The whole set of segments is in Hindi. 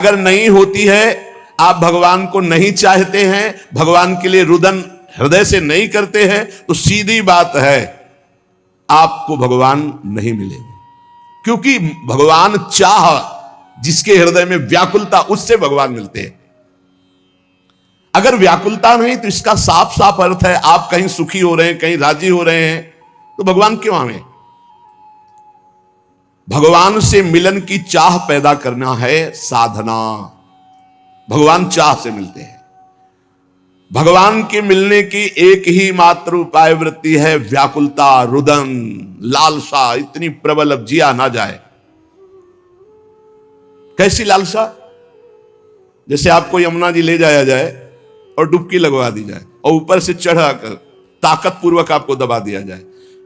अगर नहीं होती है, आप भगवान को नहीं चाहते हैं, भगवान के लिए रुदन हृदय से नहीं करते हैं, तो सीधी बात है आपको भगवान नहीं मिलेंगे। क्योंकि भगवान चाह, जिसके हृदय में व्याकुलता, उससे भगवान मिलते हैं। अगर व्याकुलता नहीं तो इसका साफ साफ अर्थ है आप कहीं सुखी हो रहे हैं, कहीं राजी हो रहे हैं, तो भगवान क्यों आवे? भगवान से मिलन की चाह पैदा करना है साधना। भगवान चाह से मिलते हैं। भगवान के मिलने की एक ही मात्र उपाय वृत्ति है व्याकुलता, रुदन, लालसा इतनी प्रबल अब जिया ना जाए। कैसी लालसा? जैसे आपको यमुना जी ले जाया जाए और डुबकी लगवा दी जाए और ऊपर से चढ़ाकर ताकत पूर्वक आपको दबा दिया जाए,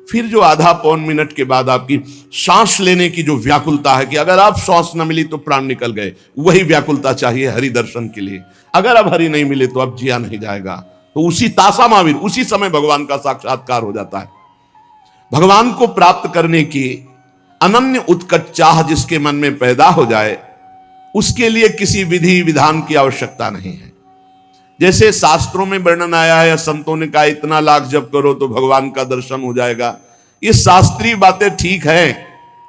फिर जो आधा पौन मिनट के बाद आपकी सांस लेने की जो व्याकुलता है कि अगर आप सांस न मिली तो प्राण निकल गए, वही व्याकुलता चाहिए हरि दर्शन के लिए। अगर अब हरि नहीं मिले तो अब जिया नहीं जाएगा। तो उसी तासा महावीर, उसी समय भगवान का साक्षात्कार हो जाता है। भगवान को प्राप्त करने की अनन्य उत्कट चाह जिसके मन में पैदा हो जाए, उसके लिए किसी विधि विधान की आवश्यकता नहीं है। जैसे शास्त्रों में वर्णन आया है, संतों ने कहा इतना लाख जप करो तो भगवान का दर्शन हो जाएगा। ये शास्त्रीय बातें ठीक है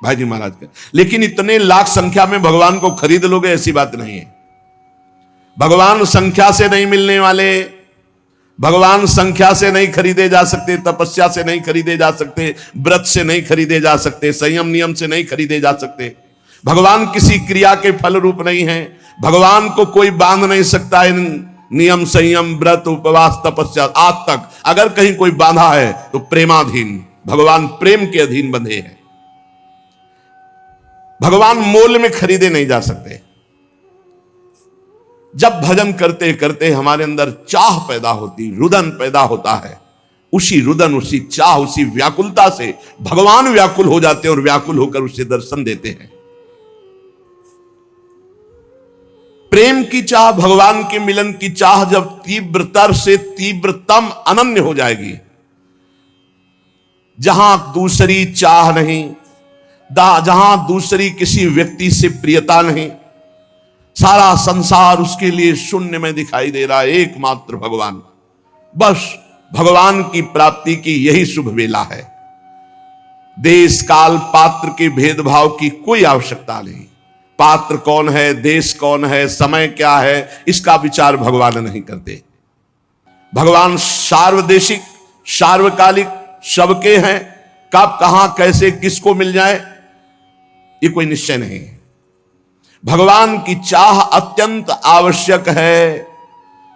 भाई जी महाराज के, लेकिन इतने लाख संख्या में भगवान को खरीद लोगे, ऐसी बात नहीं है। भगवान संख्या से नहीं मिलने वाले, भगवान संख्या से नहीं खरीदे जा सकते, तपस्या से नहीं खरीदे जा सकते, व्रत से नहीं खरीदे जा सकते, संयम नियम से नहीं खरीदे जा सकते। भगवान किसी क्रिया के फल रूप नहीं है। भगवान को कोई बांध नहीं सकता इन नियम, संयम, व्रत, उपवास, तपस्या। आज तक अगर कहीं कोई बांधा है तो प्रेमाधीन। भगवान प्रेम के अधीन बंधे हैं। भगवान मोल में खरीदे नहीं जा सकते। जब भजन करते करते हमारे अंदर चाह पैदा होती, रुदन पैदा होता है, उसी रुदन, उसी चाह, उसी व्याकुलता से भगवान व्याकुल हो जाते हैं और व्याकुल होकर उसे दर्शन देते हैं। प्रेम की चाह, भगवान के मिलन की चाह जब तीव्रतर से तीव्रतम अनन्य हो जाएगी, जहां दूसरी चाह नहीं, जहां दूसरी किसी व्यक्ति से प्रियता नहीं, सारा संसार उसके लिए शून्य में दिखाई दे रहा है, एकमात्र भगवान। बस भगवान की प्राप्ति की यही शुभ वेला है। देश काल पात्र के भेदभाव की कोई आवश्यकता नहीं। पात्र कौन है, देश कौन है, समय क्या है, इसका विचार भगवान नहीं करते। भगवान सार्वदेशिक, सार्वकालिक, सबके हैं। कब, कहां, कैसे, किसको मिल जाए, ये कोई निश्चय नहीं है। भगवान की चाह अत्यंत आवश्यक है।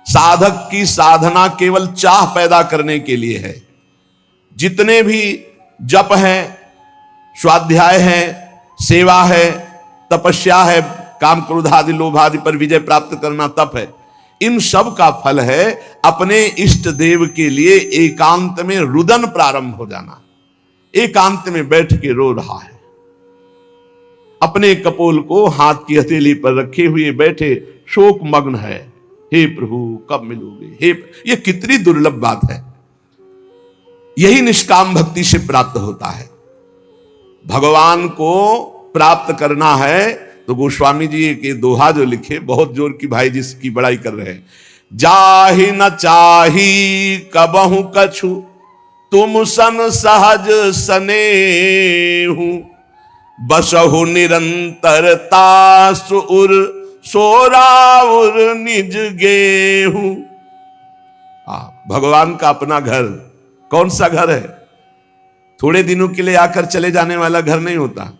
साधक की साधना केवल चाह पैदा करने के लिए है। जितने भी जप हैं, स्वाध्याय है, सेवा है, तपस्या है, काम क्रोध आदि लोभ आदि पर विजय प्राप्त करना तप है, इन सब का फल है अपने इष्ट देव के लिए एकांत में रुदन प्रारंभ हो जाना। एकांत में बैठ के रो रहा है, अपने कपोल को हाथ की हथेली पर रखे हुए बैठे शोक मग्न है। हे प्रभु कब मिलोगे, हे, ये कितनी दुर्लभ बात है। यही निष्काम भक्ति से प्राप्त होता है। भगवान को प्राप्त करना है तो गोस्वामी जी के दोहा जो लिखे, बहुत जोर की भाई जिसकी बड़ाई कर रहे हैं। जाहि न चाही कबहु कछु, तुम सन सहज सनेहु, बसहु निरंतरता सुर सोराउर निज गेहु। भगवान का अपना घर कौन सा घर है? थोड़े दिनों के लिए आकर चले जाने वाला घर नहीं होता।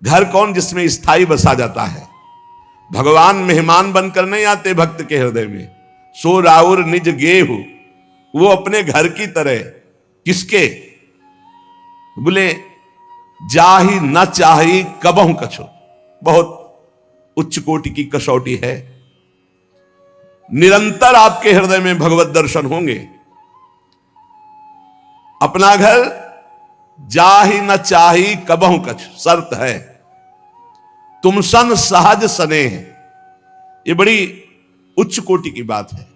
घर कौन? जिसमें स्थायी बसा जाता है। भगवान मेहमान बनकर नहीं आते भक्त के हृदय में। सो राउर निज गेहु, वो अपने घर की तरह। किसके? बोले जाहि न चाही कबहु कछु, बहुत उच्च कोटि की कसौटी है। निरंतर आपके हृदय में भगवत दर्शन होंगे। अपना घर जाहि न चाही कबहु कछु, शर्त है। तुम सन सहज सने हैं, ये बड़ी उच्च कोटि की बात है।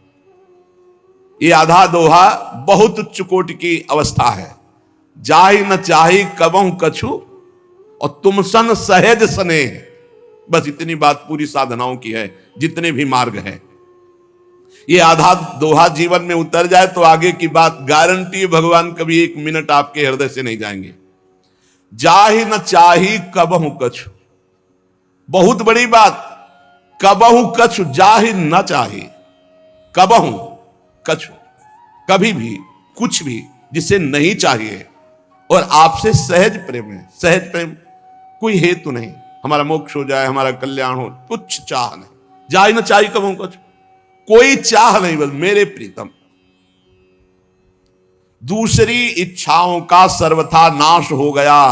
ये आधा दोहा बहुत उच्च कोटि की अवस्था है। जाहि न चाही कबहु कछु और तुम सन सहज सने। बस इतनी बात पूरी साधनाओं की है, जितने भी मार्ग है। ये आधा दोहा जीवन में उतर जाए तो आगे की बात गारंटी है, भगवान कभी एक मिनट आपके हृदय से नहीं जाएंगे। जाहि न चाही कबहु कछु, बहुत बड़ी बात, कबहु कछु जाहि न चाही, कबहु कछु, कभी भी कुछ भी जिसे नहीं चाहिए और आपसे सहज प्रेम है। सहज प्रेम, कोई हेतु नहीं, हमारा मोक्ष हो जाए, हमारा कल्याण हो, कुछ चाह नहीं। जाहि न चाही कबहु कछु, कोई चाह नहीं, बस मेरे प्रीतम। दूसरी इच्छाओं का सर्वथा नाश हो गया,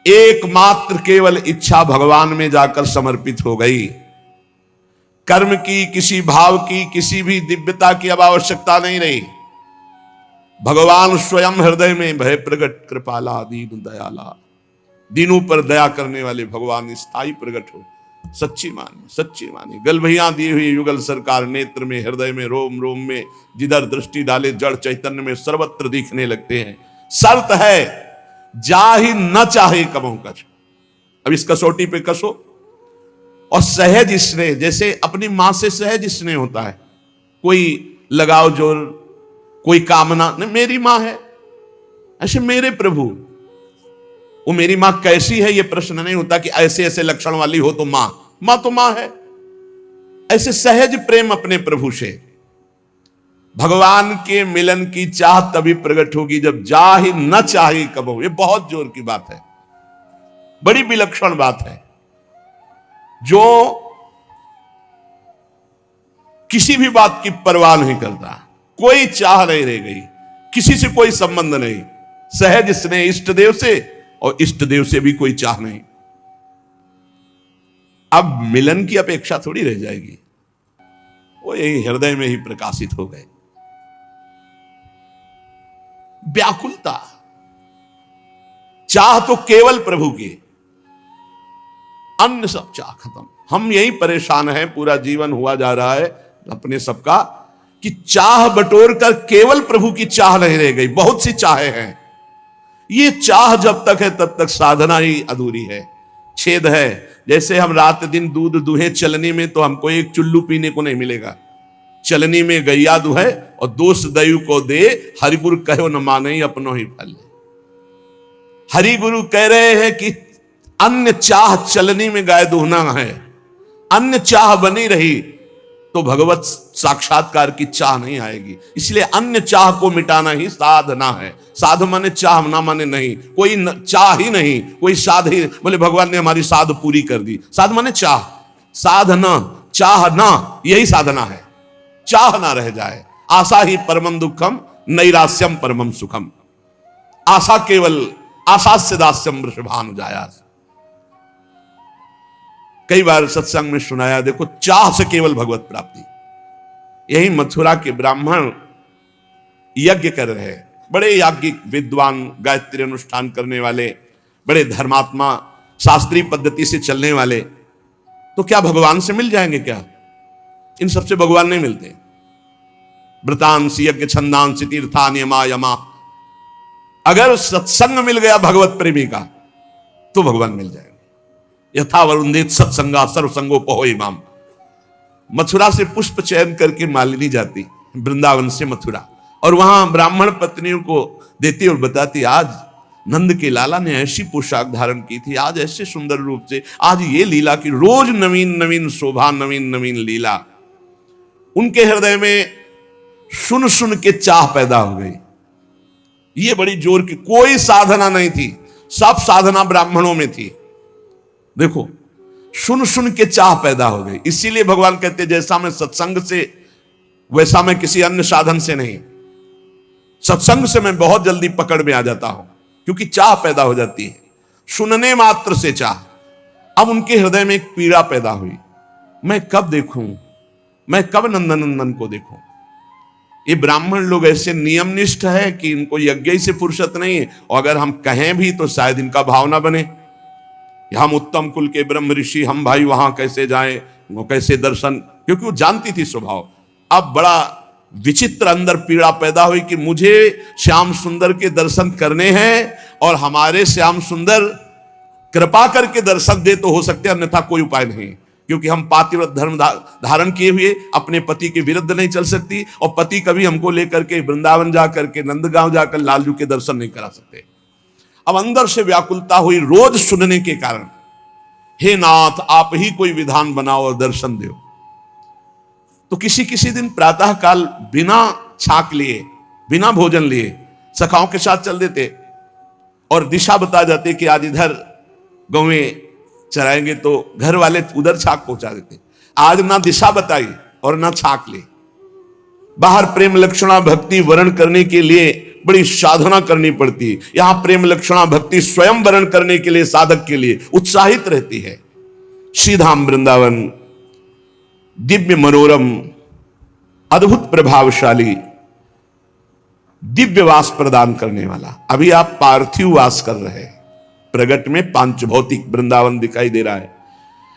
एकमात्र केवल इच्छा भगवान में जाकर समर्पित हो गई। कर्म की, किसी भाव की, किसी भी दिव्यता की अब आवश्यकता नहीं रही। भगवान स्वयं हृदय में भय प्रगट कृपाला दीन दयाला, दीनों पर दया करने वाले भगवान स्थायी प्रगट हो। सच्ची मानी, सच्ची मानी। गलभैया दी हुई युगल सरकार नेत्र में, हृदय में, रोम रोम में, जिधर दृष्टि डाले जड़ चैतन्य में सर्वत्र दिखने लगते हैं। शर्त है जाहि न चाहे कबहु कछु। अब इस कसौटी पे कसो। और सहज स्नेह, जैसे अपनी मां से सहज स्नेह होता है, कोई लगाव जोर, कोई कामना नहीं, मेरी मां है, ऐसे मेरे प्रभु। वो मेरी मां कैसी है ये प्रश्न नहीं होता कि ऐसे ऐसे लक्षण वाली हो तो मां, मां तो मां है। ऐसे सहज प्रेम अपने प्रभु से। भगवान के मिलन की चाह तभी प्रकट होगी जब जाहि न चाहे कबहु। ये बहुत जोर की बात है, बड़ी विलक्षण बात है। जो किसी भी बात की परवाह नहीं करता, कोई चाह नहीं रह गई, किसी से कोई संबंध नहीं, सहज स्नेह इष्ट देव से, और इष्ट देव से भी कोई चाह नहीं। अब मिलन की अपेक्षा थोड़ी रह जाएगी, वो यही हृदय में ही प्रकाशित हो गए। व्याकुलता, चाह तो केवल प्रभु की, अन्य सब चाह खत्म। हम यही परेशान हैं, पूरा जीवन हुआ जा रहा है अपने सबका कि चाह बटोर कर केवल प्रभु की चाह नहीं रह गई, बहुत सी चाहें हैं। ये चाह जब तक है तब तक साधना ही अधूरी है, छेद है। जैसे हम रात दिन दूध दुहे चलनी में, तो हमको एक चुल्लू पीने को नहीं मिलेगा। चलनी में गैया दुहे और दोष दयु को दे, हरिगुरु कहो न माने अपनो ही फल। हरिगुरु कह रहे हैं कि अन्य चाह चलनी में गाय दुहना है, अन्य चाह बनी रही तो भगवत साक्षात्कार की चाह नहीं आएगी। इसलिए अन्य चाह को मिटाना ही साधना है। साध माने चाह, ना माने नहीं, कोई चाह ही नहीं, कोई साध ही। बोले भगवान ने हमारी साध पूरी कर दी। साध माने चाह, साधना, चाह ना, यही साधना है। चाह ना रह जाए। आशा ही परमम दुखम, नैरास्यम परमम सुखम। आशा केवल, आशास्य दास्यम वृषभानुजायास। कई बार सत्संग में सुनाया, देखो चाह से केवल भगवत प्राप्ति। यही मथुरा के ब्राह्मण यज्ञ कर रहे हैं, बड़े याज्ञिक विद्वान, गायत्री अनुष्ठान करने वाले, बड़े धर्मात्मा, शास्त्रीय पद्धति से चलने वाले। तो क्या भगवान से मिल जाएंगे क्या? इन सबसे भगवान नहीं मिलते। व्रतांसी यज्ञ छंदांसी तीर्थान यमा यमा। अगर सत्संग मिल गया भगवत प्रेमी का तो भगवान मिल जाएंगे। यथा वरुणेत सत्संगा सर्वसंगो पहो इमाम। मथुरा से पुष्प चयन करके मालिनी जाती वृंदावन से मथुरा, और वहां ब्राह्मण पत्नियों को देती और बताती, आज नंद के लाला ने ऐसी पोशाक धारण की थी, आज ऐसे सुंदर रूप से, आज ये लीला की, रोज नवीन नवीन शोभा, नवीन नवीन लीला। उनके हृदय में सुन सुन के चाह पैदा हो गई। ये बड़ी जोर की, कोई साधना नहीं थी, सब साधना ब्राह्मणों में थी। देखो, सुन सुन के चाह पैदा हो गई। इसीलिए भगवान कहते, जैसा मैं सत्संग से, वैसा मैं किसी अन्य साधन से नहीं। सत्संग से मैं बहुत जल्दी पकड़ में आ जाता हूं, क्योंकि चाह पैदा हो जाती है, सुनने मात्र से चाह। अब उनके हृदय में एक पीड़ा पैदा हुई, मैं कब देखूं, मैं कब नंदनंदन को देखूं। ये ब्राह्मण लोग ऐसे नियमनिष्ठ है कि इनको यज्ञ से फुर्सत नहीं है, और अगर हम कहें भी तो शायद इनका भाव ना बने। हम उत्तम कुल के ब्रह्म ऋषि, हम भाई वहां कैसे जाएं, वो कैसे दर्शन, क्योंकि वो जानती थी स्वभाव। अब बड़ा विचित्र अंदर पीड़ा पैदा हुई कि मुझे श्याम सुंदर के दर्शन करने हैं, और हमारे श्याम सुंदर कृपा करके दर्शन दे तो हो सकते, अन्यथा कोई उपाय नहीं, क्योंकि हम पातिव्रत धर्म धारण किए हुए अपने पति के विरुद्ध नहीं चल सकती, और पति कभी हमको लेकर के वृंदावन जाकर के नंदगांव जाकर लालजू के दर्शन नहीं करा सकते। अब अंदर से व्याकुलता हुई रोज सुनने के कारण, हे नाथ आप ही कोई विधान बनाओ और दर्शन दो। तो किसी किसी दिन प्रातः काल बिना छाक लिए, बिना भोजन लिए सखाओं के साथ चल देते और दिशा बता जाते कि आज इधर गौवें चराएंगे, तो घर वाले उधर छाक पहुंचा देते। आज ना दिशा बताई और ना छाक ले। बाहर प्रेम लक्षणा भक्ति वर्ण करने के लिए बड़ी साधना करनी पड़ती है, यहां प्रेम लक्षणा भक्ति स्वयं वर्ण करने के लिए साधक के लिए उत्साहित रहती है। श्रीधाम वृंदावन दिव्य मनोरम अद्भुत प्रभावशाली दिव्य वास प्रदान करने वाला। अभी आप पार्थिव वास कर रहे हैं, प्रगट में पांच भौतिक वृंदावन दिखाई दे रहा है।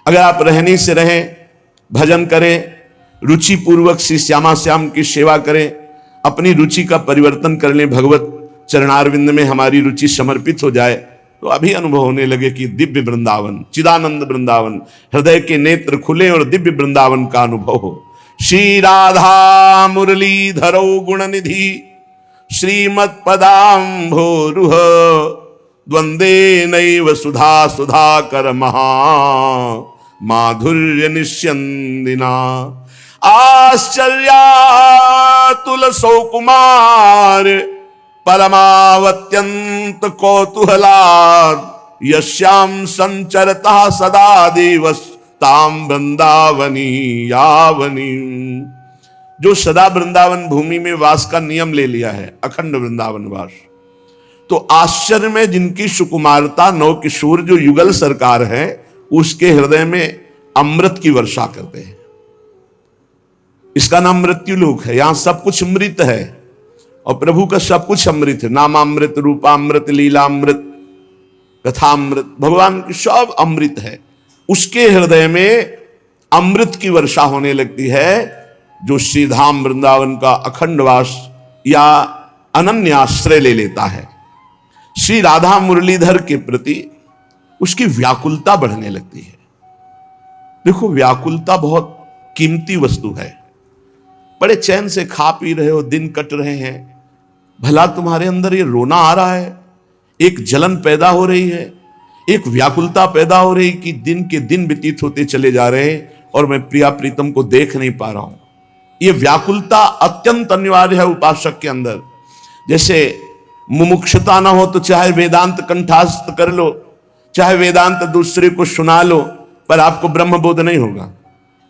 अगर आप रहने से रहें, भजन करें, रुचि पूर्वक श्री श्यामा श्याम की सेवा करें, अपनी रुचि का परिवर्तन कर लें, भगवत चरणारविंद में हमारी रुचि समर्पित हो जाए, तो अभी अनुभव होने लगे कि दिव्य वृंदावन, चिदानंद वृंदावन, हृदय के नेत्र खुले और दिव्य वृंदावन का अनुभव हो। श्री राधा मुरली धरो गुण निधि श्रीमत् पदाम्भोरुह द्वंदे नैव सुधा सुधाकर महा माधुर्य निस्यंदिना आश्चर्यातुल सौकुमार परमावत्यंत कौतूहलाद यश्याम संचरता सदा दिवस ताम वृंदावनी यावनी। जो सदा वृंदावन भूमि में वास का नियम ले लिया है, अखंड वृंदावन वास, तो आश्चर्य में जिनकी सुकुमारता नौ किशोर जो युगल सरकार है उसके हृदय में अमृत की वर्षा करते हैं। इसका नाम मृत्यु लोक है। यहां सब कुछ अमृत है और प्रभु का सब कुछ अमृत है। नामामृत, रूपामृत, लीलामृत, कथामृत, भगवान की सब अमृत है। उसके हृदय में अमृत की वर्षा होने लगती है जो श्रीधाम वृंदावन का अखंड वास या अनन्य आश्रय ले लेता है। श्री राधा मुरलीधर के प्रति उसकी व्याकुलता बढ़ने लगती है। देखो, व्याकुलता बहुत कीमती वस्तु है। बड़े चैन से खा पी रहे हो, दिन कट रहे हैं, भला तुम्हारे अंदर ये रोना आ रहा है, एक जलन पैदा हो रही है, एक व्याकुलता पैदा हो रही कि दिन के दिन व्यतीत होते चले जा रहे हैं और मैं प्रिया प्रीतम को देख नहीं पा रहा हूं। ये व्याकुलता अत्यंत अनिवार्य है उपासक के अंदर। जैसे मुमुक्षुता ना हो तो चाहे वेदांत कंठस्थ कर लो, चाहे वेदांत दूसरे को सुना लो, पर आपको ब्रह्मबोध नहीं होगा।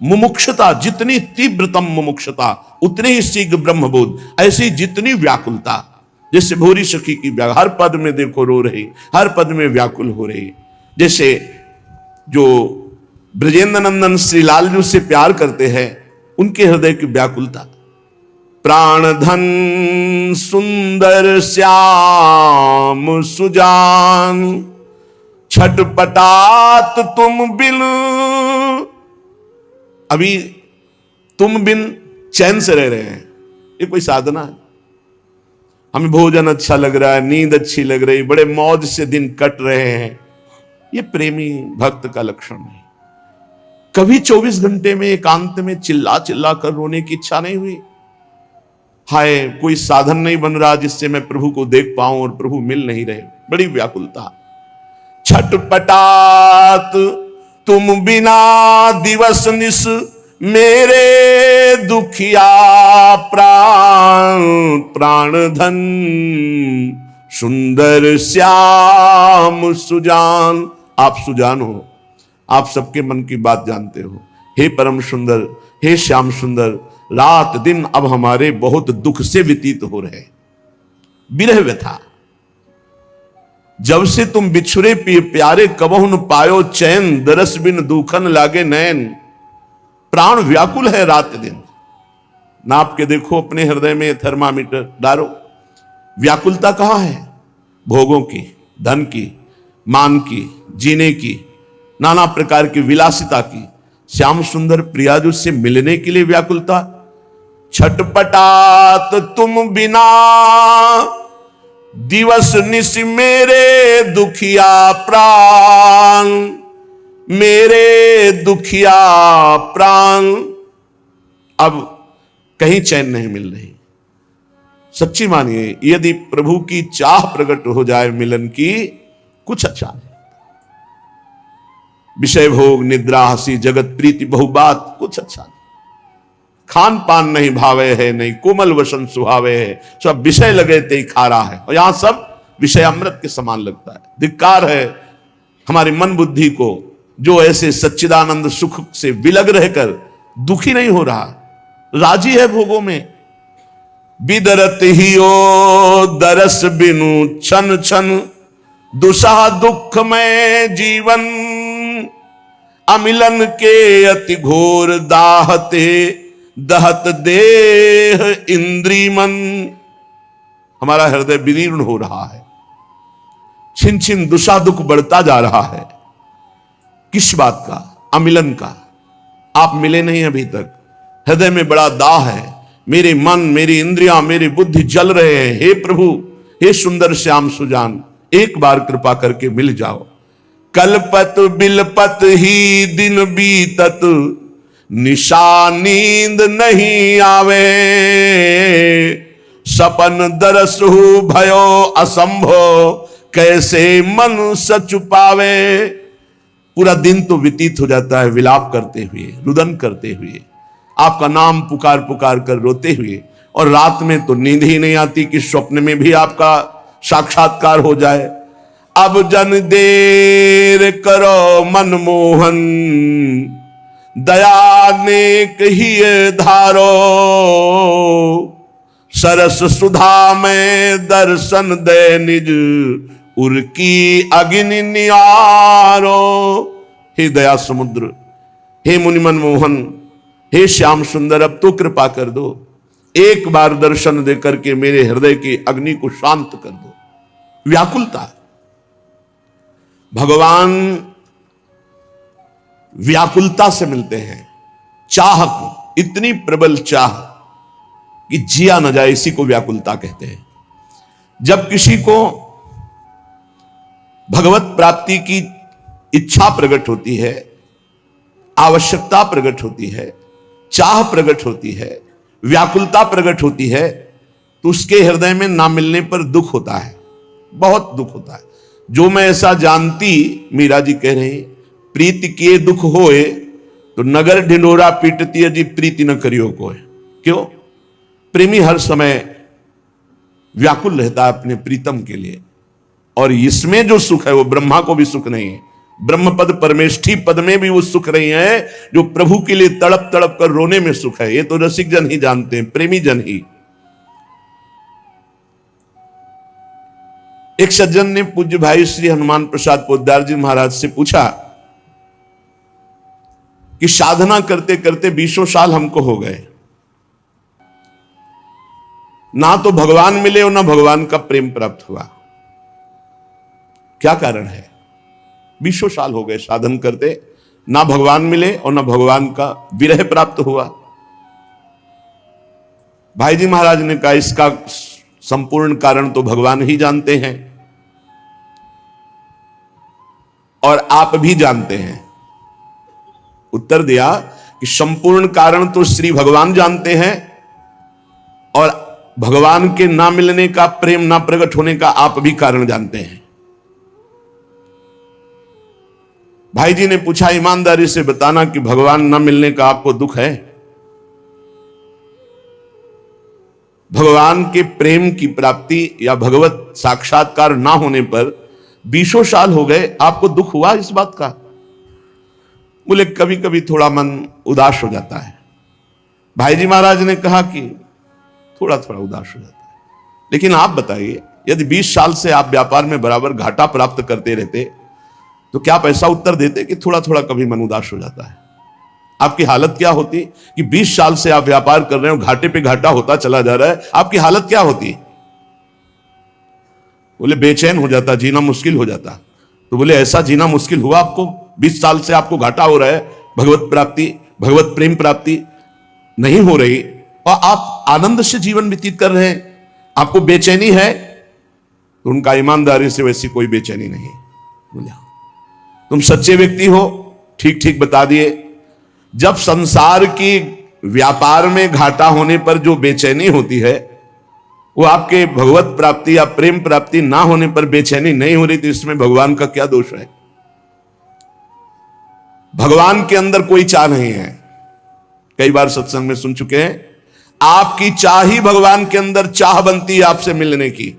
मुमुक्षुता, जितनी तीव्रतम मुमुक्षुता उतनी ही शीघ्र ब्रह्मबोध। ऐसी जितनी व्याकुलता, जैसे भूरी सखी की हर पद में देखो रो रही, हर पद में व्याकुल हो रही। जैसे जो ब्रजेंद्र नंदन श्री लालजू से प्यार करते हैं, उनके हृदय की व्याकुलता। प्राण धन सुंदर श्याम सुजान छटपटात तुम बिन। अभी तुम बिन चैन से रह रहे हैं, ये कोई साधना है? हमें भोजन अच्छा लग रहा है, नींद अच्छी लग रही, बड़े मौज से दिन कट रहे हैं, ये प्रेमी भक्त का लक्षण नहीं। कभी 24 घंटे में एकांत में चिल्ला चिल्ला कर रोने की इच्छा नहीं हुई? हाय, कोई साधन नहीं बन रहा जिससे मैं प्रभु को देख पाऊं और प्रभु मिल नहीं रहे, बड़ी व्याकुलता। छटपटात तुम बिना दिवस निस मेरे दुखिया प्राण। प्राण धन सुंदर श्याम सुजान। आप सुजान हो, आप सबके मन की बात जानते हो। हे परम सुंदर, हे श्याम सुंदर, रात दिन अब हमारे बहुत दुख से व्यतीत हो रहे। विरह व्यथा, जब से तुम बिछुरे प्यारे कबहु न पायो चैन, दरस बिन दुखन लागे नैन। प्राण व्याकुल है रात दिन। नाप के देखो अपने हृदय में, थर्मामीटर डालो, व्याकुलता कहां है? भोगों की, धन की, मान की, जीने की, नाना प्रकार की विलासिता की। श्याम सुंदर प्रियाजू से मिलने के लिए व्याकुलता। छटपटात तुम बिना दिवस निश मेरे दुखिया प्राण, मेरे दुखिया प्राण। अब कहीं चैन नहीं मिल रही। सच्ची मानिए, यदि प्रभु की चाह प्रकट हो जाए मिलन की, कुछ अच्छा नहीं। विषय भोग निद्रा हंसी जगत प्रीति बहुबात, कुछ अच्छा नहीं। खान पान नहीं भावे है, नहीं कोमल वसन सुहावे है, सब विषय लगे ते खारा है। और यहां सब विषय अमृत के समान लगता है। धिक्कार है हमारे मन बुद्धि को, जो ऐसे सच्चिदानंद सुख से विलग रहकर दुखी नहीं हो रहा, राजी है भोगों में। बिदरत ही ओ दरस बिनु छन छन, दुसह दुख में जीवन, अमिलन के अति घोर दाहते, दहत देह इंद्री मन। हमारा हृदय विदीर्ण हो रहा है, छिन छिन दुषा दुख बढ़ता जा रहा है। किस बात का? अमिलन का। आप मिले नहीं अभी तक, हृदय में बड़ा दाह है। मेरे मन, मेरी इंद्रियां, मेरी बुद्धि जल रहे हैं। हे प्रभु, हे सुंदर श्याम सुजान, एक बार कृपा करके मिल जाओ। कलपत बिलपत ही दिन बीतत, निशा नींद नहीं आवे, सपन दरस हो भयो असंभव, कैसे मन सच पावे। पूरा दिन तो व्यतीत हो जाता है विलाप करते हुए, रुदन करते हुए, आपका नाम पुकार पुकार कर रोते हुए, और रात में तो नींद ही नहीं आती कि स्वप्न में भी आपका साक्षात्कार हो जाए। अब जन देर करो मनमोहन, दया नेक ही धारो, सरस सुधा में दर्शन दे निज, उर्की अग्नि नियारो। हे दया समुद्र, हे मुनि मनमोहन, हे श्याम सुंदर, अब तो कृपा कर दो। एक बार दर्शन दे करके मेरे हृदय की अग्नि को शांत कर दो। व्याकुलता, भगवान व्याकुलता से मिलते हैं। चाह को, इतनी प्रबल चाह कि जिया न जाए, इसी को व्याकुलता कहते हैं। जब किसी को भगवत प्राप्ति की इच्छा प्रकट होती है, आवश्यकता प्रकट होती है, चाह प्रकट होती है, व्याकुलता प्रकट होती है, तो उसके हृदय में ना मिलने पर दुख होता है, बहुत दुख होता है। जो मैं ऐसा जानती, मीरा जी कह रहे हैं, प्रीति किए दुख होए, तो नगर ढिंडोरा पीटती है जी, प्रीति न करियो कोई। क्यों? प्रेमी हर समय व्याकुल रहता है अपने प्रीतम के लिए, और इसमें जो सुख है वो ब्रह्मा को भी सुख नहीं है। ब्रह्म पद परमेष्ठी पद में भी वो सुख नहीं है जो प्रभु के लिए तड़प तड़प कर रोने में सुख है। ये तो रसिक जन ही जानते हैं, प्रेमी जन ही। एक सज्जन ने पूज्य भाई श्री हनुमान प्रसाद पोद्दार जी महाराज से पूछा कि साधना करते करते 20 साल हमको हो गए, ना तो भगवान मिले और ना भगवान का प्रेम प्राप्त हुआ, क्या कारण है? 20 साल हो गए साधन करते, ना भगवान मिले और ना भगवान का विरह प्राप्त हुआ। भाई जी महाराज ने कहा इसका संपूर्ण कारण तो भगवान ही जानते हैं और आप भी जानते हैं। उत्तर दिया कि संपूर्ण कारण तो श्री भगवान जानते हैं और भगवान के ना मिलने का, प्रेम ना प्रकट होने का आप भी कारण जानते हैं। भाई जी ने पूछा ईमानदारी से बताना कि भगवान ना मिलने का आपको दुख है? भगवान के प्रेम की प्राप्ति या भगवत साक्षात्कार ना होने पर 20 साल हो गए, आपको दुख हुआ इस बात का? बोले कभी कभी थोड़ा मन उदास हो जाता है। भाई जी महाराज ने कहा कि थोड़ा थोड़ा उदास हो जाता है, लेकिन आप बताइए यदि 20 साल से आप व्यापार में बराबर घाटा प्राप्त करते रहते तो क्या आप ऐसा उत्तर देते कि थोड़ा थोड़ा कभी मन उदास हो जाता है? आपकी हालत क्या होती कि 20 साल से आप व्यापार कर रहे हो, घाटे पे घाटा होता चला जा रहा है, आपकी हालत क्या होती? बोले बेचैन हो जाता, जीना मुश्किल हो जाता। तो बोले ऐसा जीना मुश्किल हुआ आपको? 20 साल से आपको घाटा हो रहा है, भगवत प्राप्ति, भगवत प्रेम प्राप्ति नहीं हो रही और आप आनंद से जीवन व्यतीत कर रहे हैं, आपको बेचैनी है? तो उनका ईमानदारी से वैसी कोई बेचैनी नहीं। बोला तुम सच्चे व्यक्ति हो, ठीक ठीक बता दिए। जब संसार की व्यापार में घाटा होने पर जो बेचैनी होती है, वो आपके भगवत प्राप्ति या प्रेम प्राप्ति ना होने पर बेचैनी नहीं हो रही, तो इसमें भगवान का क्या दोष है? भगवान के अंदर कोई चाह नहीं है। कई बार सत्संग में सुन चुके हैं, आपकी चाह ही भगवान के अंदर चाह बनती है आपसे मिलने की।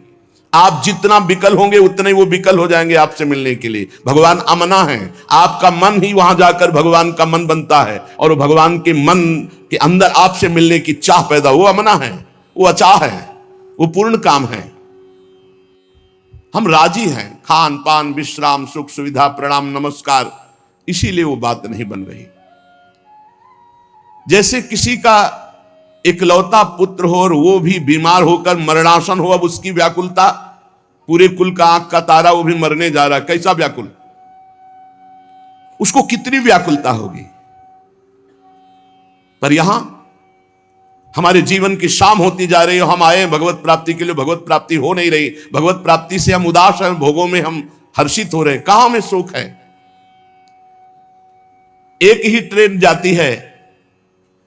आप जितना विकल होंगे उतने ही वो विकल हो जाएंगे आपसे मिलने के लिए। भगवान अमना है, आपका मन ही वहां जाकर भगवान का मन बनता है, और भगवान के मन के अंदर आपसे मिलने की चाह पैदा, वो अमना है, वो अचाह है, वो पूर्ण काम है। हम राजी हैं, खान पान विश्राम सुख सुविधा प्रणाम नमस्कार, इसीलिए वो बात नहीं बन रही। जैसे किसी का इकलौता पुत्र हो और वो भी बीमार होकर मरणासन हो, अब उसकी व्याकुलता, पूरे कुल का आंख का तारा वो भी मरने जा रहा है, कैसा व्याकुल, उसको कितनी व्याकुलता होगी। पर यहां हमारे जीवन की शाम होती जा रही है, हम आए भगवत प्राप्ति के लिए, भगवत प्राप्ति हो नहीं रही। भगवत प्राप्ति से हम उदास हैं, भोगों में हम हर्षित हो रहे, कहां में सुख है। एक ही ट्रेन जाती है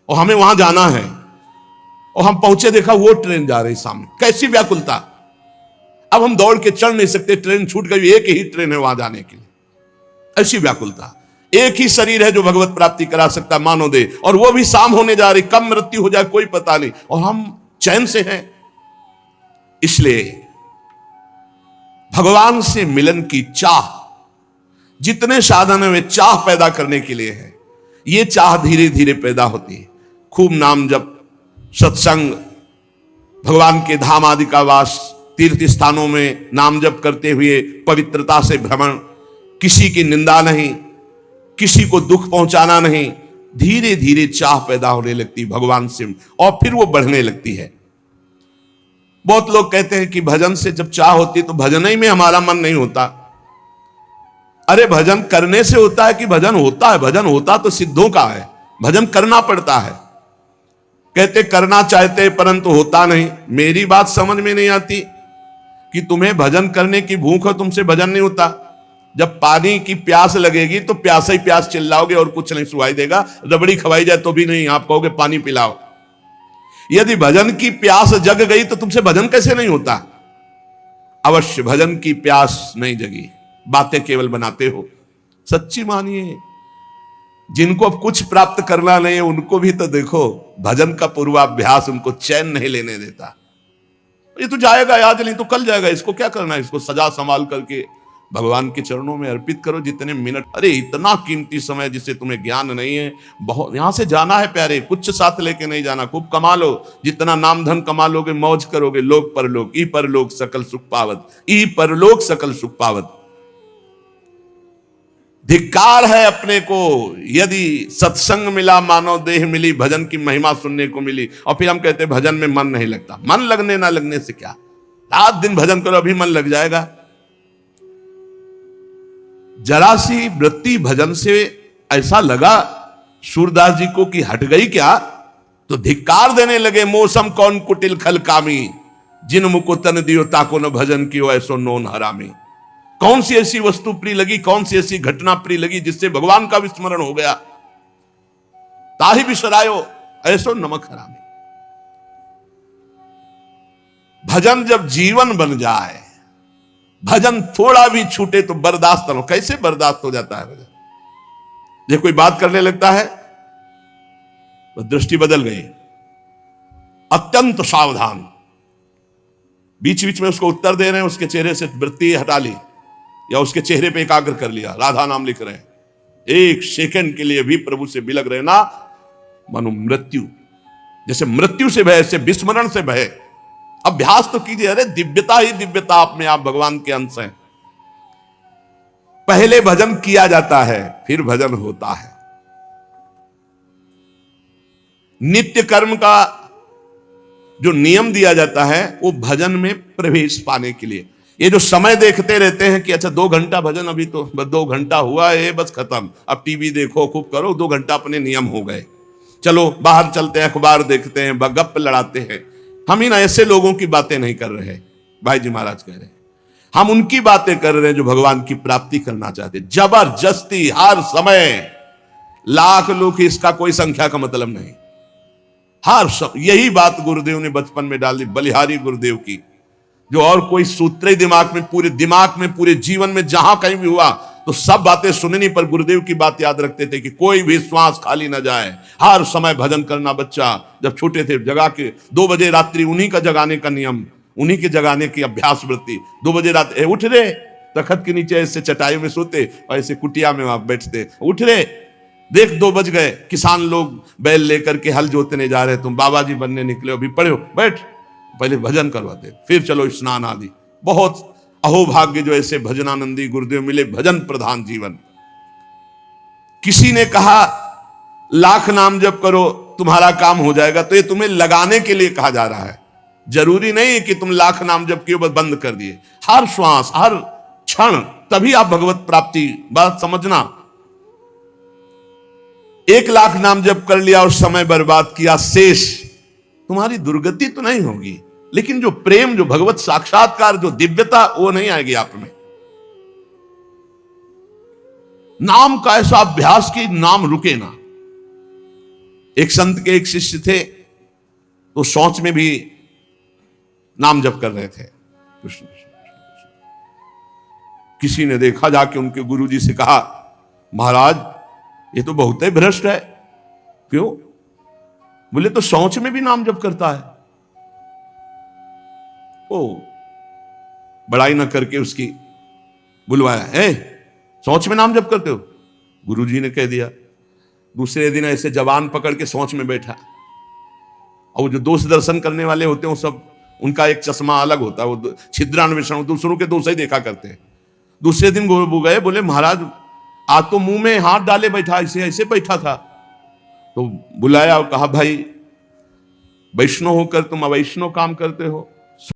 और हमें वहां जाना है, और हम पहुंचे देखा वो ट्रेन जा रही सामने, कैसी व्याकुलता। अब हम दौड़ के चढ़ नहीं सकते, ट्रेन छूट गई, एक ही ट्रेन है वहां जाने के लिए, ऐसी व्याकुलता। एक ही शरीर है जो भगवत प्राप्ति करा सकता है मानव दे, और वो भी शाम होने जा रही, कब मृत्यु हो जाए कोई पता नहीं, और हम चैन से हैं। इसलिए भगवान से मिलन की चाह, जितने साधन है वे चाह पैदा करने के लिए है। ये चाह धीरे धीरे पैदा होती है। खूब नाम जप, सत्संग, भगवान के धाम आदि का वास, तीर्थ स्थानों में नाम जप करते हुए पवित्रता से भ्रमण, किसी की निंदा नहीं, किसी को दुख पहुंचाना नहीं, धीरे धीरे चाह पैदा होने लगती भगवान से, और फिर वो बढ़ने लगती है। बहुत लोग कहते हैं कि भजन से जब चाह होती तो भजन ही में हमारा मन नहीं होता। अरे भजन करने से होता है कि भजन होता है? भजन होता तो सिद्धों का है, भजन करना पड़ता है। कहते करना चाहते परंतु होता नहीं। मेरी बात समझ में नहीं आती कि तुम्हें भजन करने की भूख है, तुमसे भजन नहीं होता। जब पानी की प्यास लगेगी तो प्यास ही प्यास चिल्लाओगे और कुछ नहीं सुनाई देगा। रबड़ी खवाई जाए तो भी नहीं, आप कहोगे पानी पिलाओ। यदि भजन की प्यास जग गई तो तुमसे भजन कैसे नहीं होता? अवश्य भजन की प्यास नहीं जगी, बातें केवल बनाते हो। सच्ची मानिए, जिनको अब कुछ प्राप्त करना नहीं है उनको भी तो देखो, भजन का पूर्वाभ्यास उनको चैन नहीं लेने देता। ये तो जाएगा, आज नहीं तो कल जाएगा, इसको क्या करना है, इसको सजा संभाल करके भगवान के चरणों में अर्पित करो जितने मिनट। अरे इतना कीमती समय जिसे तुम्हें ज्ञान नहीं है, बहुत यहां से जाना है प्यारे, कुछ साथ लेके नहीं जाना। खूब कमा लो, जितना नाम धन कमा लोगे मौज करोगे, लोक परलोक, ई परलोक सकल सुख पावत, ई परलोक सकल सुख पावत। धिक्कार है अपने को यदि सत्संग मिला, मानव देह मिली, भजन की महिमा सुनने को मिली, और फिर हम कहते भजन में मन नहीं लगता। मन लगने ना लगने से क्या, रात दिन भजन करो अभी मन लग जाएगा। जरा सी वृत्ति भजन से ऐसा लगा सूरदास जी को कि हट गई क्या, तो धिक्कार देने लगे। मौसम कौन कुटिल खल कामी, जिन मुको तन दियो ताको न भजन कियो ऐसो नोन हरामी। कौन सी ऐसी वस्तु प्रिय लगी, कौन सी ऐसी घटना प्रिय लगी जिससे भगवान का विस्मरण हो गया। ताही बिसरायो ऐसो नमक हरामी। भजन जब जीवन बन जाए, भजन थोड़ा भी छूटे तो बर्दाश्त न हो। कैसे बर्दाश्त हो जाता है भजन? जब कोई बात करने लगता है तो दृष्टि बदल गई, अत्यंत सावधान, बीच बीच में उसको उत्तर दे रहे हैं, उसके चेहरे से वृत्ति हटा ली या उसके चेहरे पे एकाग्र कर लिया, राधा नाम लिख रहे हैं, एक सेकंड के लिए भी प्रभु से बिलग रहे ना, मानो मृत्यु, जैसे मृत्यु से भय, से विस्मरण से भय। अभ्यास तो कीजिए। अरे दिव्यता ही दिव्यता, आप में आप भगवान के अंश हैं। पहले भजन किया जाता है फिर भजन होता है। नित्य कर्म का जो नियम दिया जाता है वो भजन में प्रवेश पाने के लिए। ये जो समय देखते रहते हैं कि अच्छा 2 घंटा भजन, अभी तो 2 घंटा हुआ है बस खत्म, अब टीवी देखो खूब करो, 2 घंटा अपने नियम हो गए, चलो बाहर चलते हैं, अखबार देखते हैं, गप लड़ाते हैं। हम इन ऐसे लोगों की बातें नहीं कर रहे। भाई जी महाराज कह रहे हैं हम उनकी बातें कर रहे हैं जो भगवान की प्राप्ति करना चाहते। जबरदस्ती हर समय, लाख लोग, इसका कोई संख्या का मतलब नहीं। हर सब यही बात गुरुदेव ने बचपन में डाल दी, बलिहारी गुरुदेव की, जो और कोई सूत्र ही दिमाग में पूरे जीवन में जहां कहीं भी हुआ तो सब बातें सुननी, पर गुरुदेव की बात याद रखते थे कि कोई भी श्वास खाली ना जाए, हर समय भजन करना। बच्चा जब छोटे थे जगा के 2 बजे रात्रि, उन्हीं का जगाने का नियम, उन्हीं के जगाने की अभ्यास वृत्ति। 2 बजे रात उठ रे, तखत के नीचे ऐसे चटाई में सोते और ऐसे कुटिया में वहां बैठते, उठ रे, देख 2 बज गए, किसान लोग बैल लेकर के हल जोतने जा रहे, तुम बाबा जी बनने निकले, अभी पढ़ो, बैठ, पहले भजन करवाते, फिर चलो स्नान आदि। बहुत अहोभाग्य जो ऐसे भजनानंदी गुरुदेव मिले, भजन प्रधान जीवन। किसी ने कहा लाख नाम जप करो तुम्हारा काम हो जाएगा, तो ये तुम्हें लगाने के लिए कहा जा रहा है। जरूरी नहीं कि तुम लाख नाम जप किए बस बंद कर दिए। हर श्वास, हर क्षण, तभी आप भगवत प्राप्ति, बात समझना। 1 लाख नाम जप कर लिया और समय बर्बाद किया, शेष तुम्हारी दुर्गति तो नहीं होगी, लेकिन जो प्रेम, जो भगवत साक्षात्कार, जो दिव्यता, वो नहीं आएगी आप में। नाम का ऐसा अभ्यास कि नाम रुके ना। एक संत के एक शिष्य थे, तो शौच में भी नाम जप कर रहे थे, कृष्ण कृष्ण कृष्ण। किसी ने देखा, जाके उनके गुरुजी से कहा, महाराज ये तो बहुत ही भ्रष्ट है। क्यों? बोले तो शौच में भी नाम जप करता है। ओ, बड़ाई ना करके उसकी बुलवाया, है शौच में नाम जप करते हो? गुरुजी ने कह दिया। दूसरे दिन ऐसे जवान पकड़ के शौच में बैठा, और जो दोष दर्शन करने वाले होते हैं वो सब, उनका एक चश्मा अलग होता है, वो छिद्रान्वेषण, दूसरों के दोष ही देखा करते हैं। दूसरे दिन वो गए, बोले महाराज आज तो मुंह में हाथ डाले बैठा, ऐसे ऐसे बैठा था। तो बुलाया और कहा, भाई वैष्णव होकर तुम अवैष्णव काम करते हो।